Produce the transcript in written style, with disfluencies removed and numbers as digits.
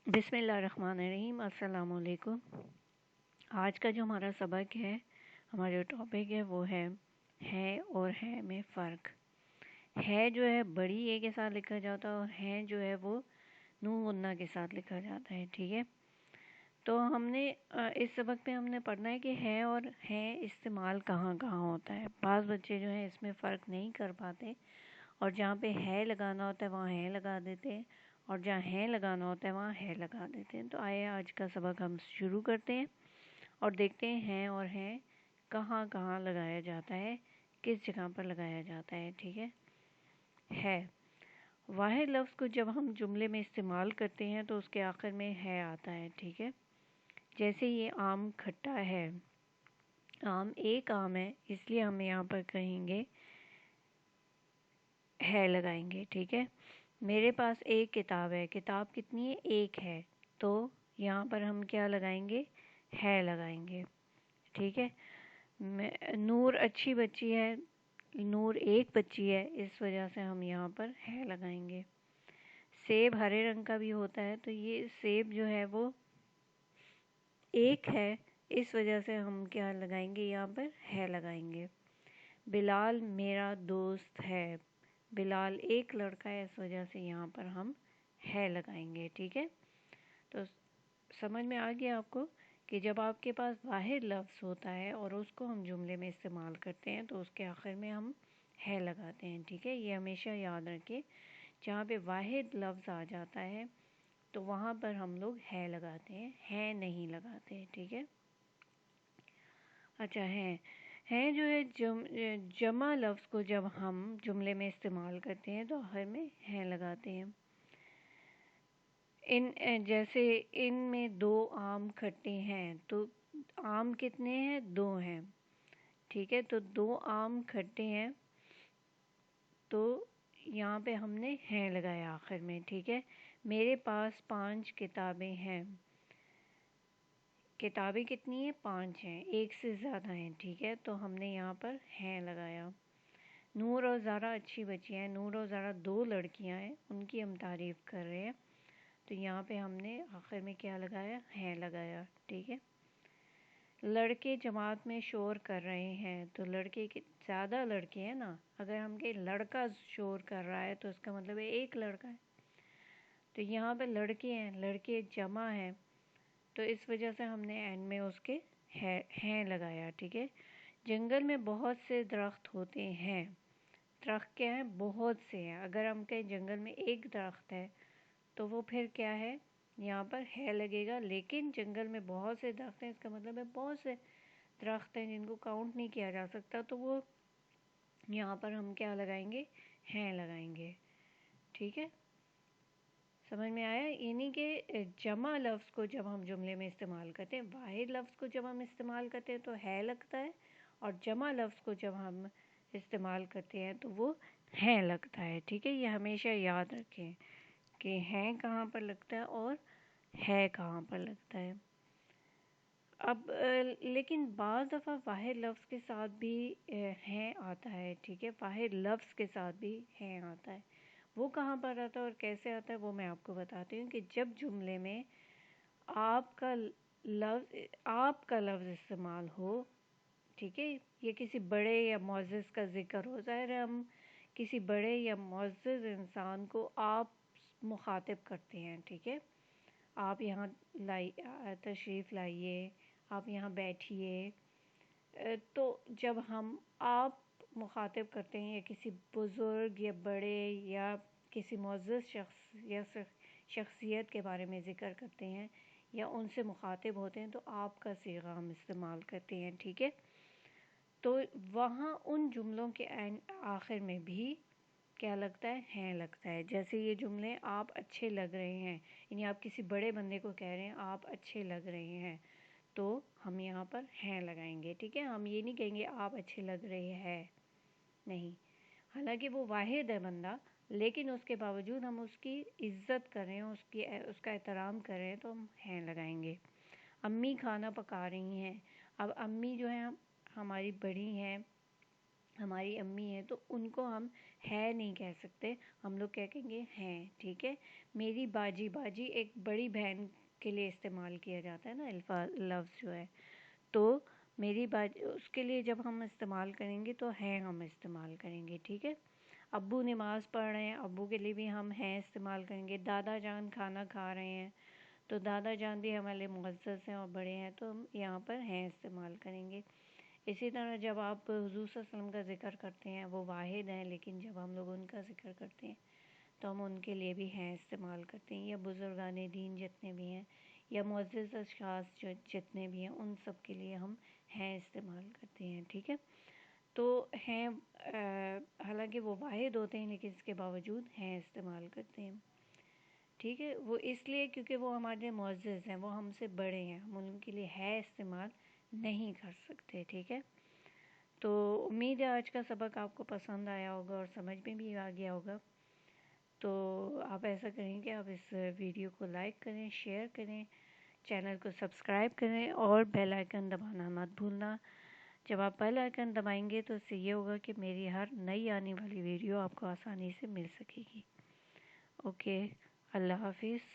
بسم اللہ الرحمن الرحیم۔ السلام علیکم۔ آج کا جو ہمارا سبق ہے، ہمارا جو ٹاپک ہے وہ ہے اور ہے میں فرق۔ ہے جو ہے بڑی اے کے ساتھ لکھا جاتا ہے اور ہے جو ہے وہ نون غنہ کے ساتھ لکھا جاتا ہے، ٹھیک ہے۔ تو ہم نے اس سبق میں ہم نے پڑھنا ہے کہ ہے اور ہے استعمال کہاں کہاں ہوتا ہے۔ بعض بچے جو ہیں اس میں فرق نہیں کر پاتے اور جہاں پہ ہے لگانا ہوتا ہے وہاں ہے لگا دیتے ہیں، اور جہاں ہے لگانا ہوتا ہے وہاں ہے لگا دیتے ہیں۔ تو آئے آج کا سبق ہم شروع کرتے ہیں اور دیکھتے ہیں اور ہے کہاں کہاں لگایا جاتا ہے، کس جگہ پر لگایا جاتا ہے، ٹھیک ہے۔ واحد لفظ کو جب ہم جملے میں استعمال کرتے ہیں تو اس کے آخر میں ہے آتا ہے، ٹھیک ہے۔ جیسے یہ آم کھٹا ہے، آم ایک آم ہے، اس لیے ہم یہاں پر کہیں گے ہے لگائیں گے، ٹھیک ہے۔ میرے پاس ایک کتاب ہے، کتاب کتنی ہے؟ ایک ہے، تو یہاں پر ہم کیا لگائیں گے؟ ہے لگائیں گے، ٹھیک ہے۔ نور اچھی بچی ہے، نور ایک بچی ہے، اس وجہ سے ہم یہاں پر ہے لگائیں گے۔ سیب ہرے رنگ کا بھی ہوتا ہے، تو یہ سیب جو ہے وہ ایک ہے، اس وجہ سے ہم کیا لگائیں گے؟ یہاں پر ہے لگائیں گے۔ بلال میرا دوست ہے، بلال ایک لڑکا ہے، اس وجہ سے یہاں پر ہم ہے لگائیں گے، ٹھیک ہے۔ تو سمجھ میں آ گیا آپ کو کہ جب آپ کے پاس واحد لفظ ہوتا ہے اور اس کو ہم جملے میں استعمال کرتے ہیں تو اس کے آخر میں ہم ہے لگاتے ہیں، ٹھیک ہے۔ یہ ہمیشہ یاد رکھیں، جہاں پہ واحد لفظ آ جاتا ہے تو وہاں پر ہم لوگ ہے لگاتے ہیں، ہے نہیں لگاتے، ٹھیک ہے۔ اچھا، ہے جو ہے جمع لفظ کو جب ہم جملے میں استعمال کرتے ہیں تو آخر میں ہے لگاتے ہیں۔ جیسے ان میں دو آم کھٹے ہیں، تو آم کتنے ہیں؟ دو ہیں، ٹھیک ہے۔ تو دو آم کھٹے ہیں، تو یہاں پہ ہم نے ہے لگایا آخر میں، ٹھیک ہے۔ میرے پاس 5 کتابیں ہیں، کتابیں کتنی ہیں؟ 5 ہیں، ایک سے زیادہ ہیں، ٹھیک ہے۔ تو ہم نے یہاں پر ہے لگایا۔ نور اور زارا اچھی بچی ہیں، نور اور زارا 2 لڑکیاں ہیں، ان کی ہم تعریف کر رہے ہیں، تو یہاں پہ ہم نے آخر میں کیا لگایا؟ ہے لگایا، ٹھیک ہے۔ لڑکے جماعت میں شور کر رہے ہیں، تو لڑکے زیادہ لڑکے ہیں نا، اگر ہم کہ لڑکا شور کر رہا ہے تو اس کا مطلب ہے ایک لڑکا ہے، تو یہاں پہ لڑکے ہیں، لڑکے جمع ہیں، تو اس وجہ سے ہم نے اینڈ میں اس کے ہیں لگایا، ٹھیک ہے۔ جنگل میں بہت سے درخت ہوتے ہیں، درخت کیا ہیں؟ بہت سے ہیں۔ اگر ہم کہیں جنگل میں ایک درخت ہے تو وہ پھر کیا ہے؟ یہاں پر ہے لگے گا، لیکن جنگل میں بہت سے درخت ہیں، اس کا مطلب ہے بہت سے درخت ہیں جن کو کاؤنٹ نہیں کیا جا سکتا، تو وہ یہاں پر ہم کیا لگائیں گے؟ ہیں لگائیں گے، ٹھیک ہے۔ سمجھ میں آیا؟ یعنی کہ جمع لفظ کو جب ہم جملے میں استعمال کرتے ہیں، واحد لفظ کو جب ہم استعمال کرتے ہیں تو ہے لگتا ہے، اور جمع لفظ کو جب ہم استعمال کرتے ہیں تو وہ ہے لگتا ہے، ٹھیک ہے۔ یہ ہمیشہ یاد رکھیں کہ ہے کہاں پر لگتا ہے اور ہے کہاں پر لگتا ہے۔ اب لیکن بعض دفعہ واحد لفظ کے ساتھ بھی ہے آتا ہے، ٹھیک ہے، واحد لفظ کے ساتھ بھی ہے آتا ہے۔ وہ کہاں پر آتا ہے اور کیسے آتا ہے وہ میں آپ کو بتاتی ہوں کہ جب جملے میں آپ کا لفظ استعمال ہو، ٹھیک ہے، یہ کسی بڑے یا معزز کا ذکر ہو، ظاہر ہے ہم کسی بڑے یا معزز انسان کو آپ مخاطب کرتے ہیں، ٹھیک ہے۔ آپ یہاں تشریف لائیے، آپ یہاں بیٹھیے، تو جب ہم آپ مخاطب کرتے ہیں یا کسی بزرگ یا بڑے یا کسی معزز شخص یا شخصیت کے بارے میں ذکر کرتے ہیں یا ان سے مخاطب ہوتے ہیں تو آپ کا صیغہ ہم استعمال کرتے ہیں، ٹھیک ہے۔ تو وہاں ان جملوں کے آخر میں بھی کیا لگتا ہے لگتا ہے۔ جیسے یہ جملے آپ اچھے لگ رہے ہیں، یعنی آپ کسی بڑے بندے کو کہہ رہے ہیں آپ اچھے لگ رہے ہیں، تو ہم یہاں پر ہیں لگائیں گے، ٹھیک ہے۔ ہم یہ نہیں کہیں گے آپ اچھے لگ رہے ہیں، نہیں، حالانکہ وہ واحد ہے بندہ، لیکن اس کے باوجود ہم اس کی عزت کر رہے ہیں، اس کا احترام کر رہے ہیں، تو ہم ہیں لگائیں گے۔ امی کھانا پکا رہی ہیں، اب امی جو ہیں ہماری بڑی ہیں، ہماری امی ہیں تو ان کو ہم ہے نہیں کہہ سکتے، ہم لوگ کہیں گے ہیں، ٹھیک ہے. میری باجی، باجی ایک بڑی بہن کے لیے استعمال کیا جاتا ہے نا الفاظ، لفظ جو ہے. تو میری باجی اس کے لیے جب ہم استعمال کریں گے تو ہیں ہم استعمال کریں گے، ٹھیک ہے. ابو نماز پڑھ رہے ہیں، ابو کے لیے بھی ہم ہیں استعمال کریں گے. دادا جان کھانا کھا رہے ہیں تو دادا جان بھی ہمارے لیے معزز ہیں اور بڑے ہیں تو ہم یہاں پر ہیں استعمال کریں گے. اسی طرح جب آپ حضور صلی اللہ علیہ وسلم کا ذکر کرتے ہیں، وہ واحد ہیں لیکن جب ہم لوگ ان کا ذکر کرتے ہیں تو ہم ان کے لیے بھی ہیں استعمال کرتے ہیں. یا بزرگان دین جتنے بھی ہیں یا معزز اشخاص جو جتنے بھی ہیں ان سب کے لیے ہم ہیں استعمال کرتے ہیں، ٹھیک ہے. تو ہیں حالانکہ وہ واحد ہوتے ہیں لیکن اس کے باوجود ہیں استعمال کرتے ہیں، ٹھیک ہے. وہ اس لیے کیونکہ وہ ہمارے لیے معزز ہیں، وہ ہم سے بڑے ہیں، ہم ان کے لیے ہے استعمال نہیں کر سکتے، ٹھیک ہے. تو امید ہے آج کا سبق آپ کو پسند آیا ہوگا اور سمجھ میں بھی آ گیا ہوگا. تو آپ ایسا کریں کہ آپ اس ویڈیو کو لائک کریں، شیئر کریں، چینل کو سبسکرائب کریں اور بیل آئیکن دبانا مت بھولنا. جب آپ بیل آئیکن دبائیں گے تو اس سے یہ ہوگا کہ میری ہر نئی آنے والی ویڈیو آپ کو آسانی سے مل سکے گی. اوکے، اللہ حافظ.